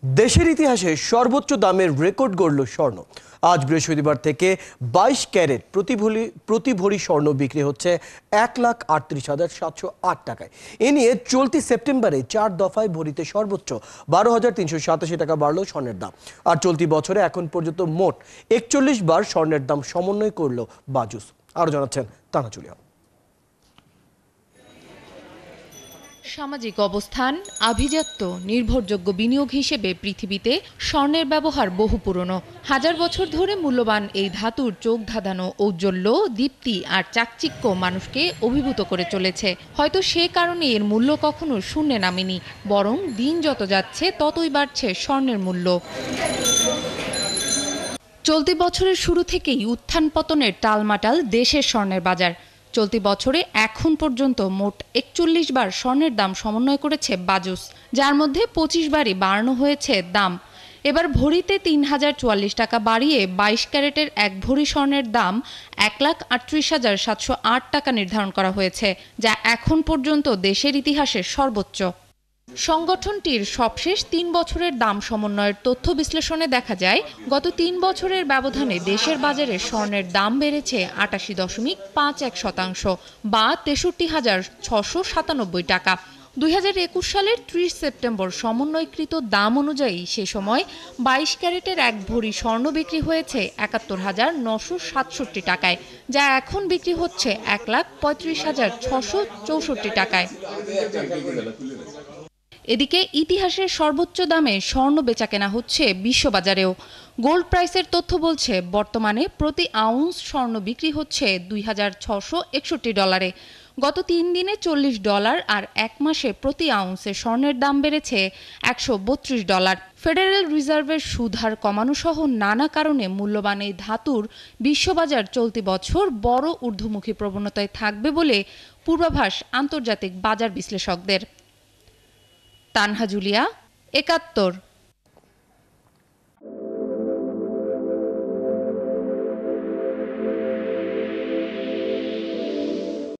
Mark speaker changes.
Speaker 1: দেশের ইতিহাসে সর্বোচ্চ দামের রেকর্ড গড়ল স্বর্ণ। আজ বৃহস্পতিবার থেকে 22 ক্যারেট প্রতি ভরি স্বর্ণ বিক্রি হচ্ছে 1,38,708 টাকায়। এ নিয়ে চলতি সেপ্টেম্বরে 4 দফায় ভরিতে সর্বোচ্চ 12,387 টাকা বাড়ল স্বর্ণের দাম। আর চলতি বছরে এখন পর্যন্ত মোট 41 বার স্বর্ণের দাম সমন্বয় করল বাজুস। আরো জানাচ্ছেন তানাজুলিয়া।
Speaker 2: সামাজিক অবস্থান, আভিজাত্য, নির্ভরযোগ্য বিনিয়োগ হিসেবে পৃথিবীতে স্বর্ণের ব্যবহার বহু পুরনো। হাজার বছর ধরে মূল্যবান এই ধাতুর চোখ ধাঁধানো ঔজ্জ্বল্য, দীপ্তি আর চাকচিক্য মানুষকে অভিভূত করে চলেছে। হয়তো সে কারণে এর মূল্য কখনো শূন্যে নামেনি, বরং দিন যত যাচ্ছে ততই বাড়ছে স্বর্ণের মূল্য। চলতি বছরের শুরু থেকেই উত্থান পতনের টালমাটাল দেশের স্বর্ণের বাজার। চলতি বছরে এখন পর্যন্ত মোট 41 বার স্বর্ণের দাম সমন্বয় করেছে বাজুস, যার মধ্যে 25 বারই বাড়ানো হয়েছে দাম। এবার ভরিতে 3,044 টাকা বাড়িয়ে 22 ক্যারেটের এক ভরি স্বর্ণের দাম 1,38,708 টাকা নির্ধারণ করা হয়েছে, যা এখন পর্যন্ত দেশের ইতিহাসের সর্বোচ্চ। সংগঠনটির সবশেষ 3 বছরের দাম সমন্বয়ের তথ্য বিশ্লেষণে দেখা যায়, গত 3 বছরের ব্যবধানে দেশের বাজারে স্বর্ণের দাম বেড়েছে 88.51% বা 63,697 টাকা। 2021 সালের 30 সেপ্টেম্বর সমন্বয়কৃত দাম অনুযায়ী সে সময় 22 ক্যারেটের এক ভরি স্বর্ণ বিক্রি হয়েছে 71,967 টাকায়, যা এখন বিক্রি হচ্ছে 1,35,664 টাকায়। এদিকে ইতিহাসের সর্বোচ্চ দামে স্বর্ণ বেচাকেনা হচ্ছে বিশ্ববাজারেও। গোল্ড প্রাইসের তথ্য বলছে, বর্তমানে প্রতি আউন্স স্বর্ণ বিক্রি হচ্ছে $2,661। গত 3 দিনে $40 আর এক মাসে প্রতি আউন্সে স্বর্ণের দাম বেড়েছে $132। ফেডারেল রিজার্ভের সুদ হার কমানো সহ নানা কারণে মূল্যবান এই ধাতুর বিশ্ববাজার চলতি বছর বড় ঊর্ধ্বমুখী প্রবণতায় থাকবে বলে পূর্বাভাস আন্তর্জাতিক বাজার বিশ্লেষকদের। তানহা জুলিয়া, ৭১।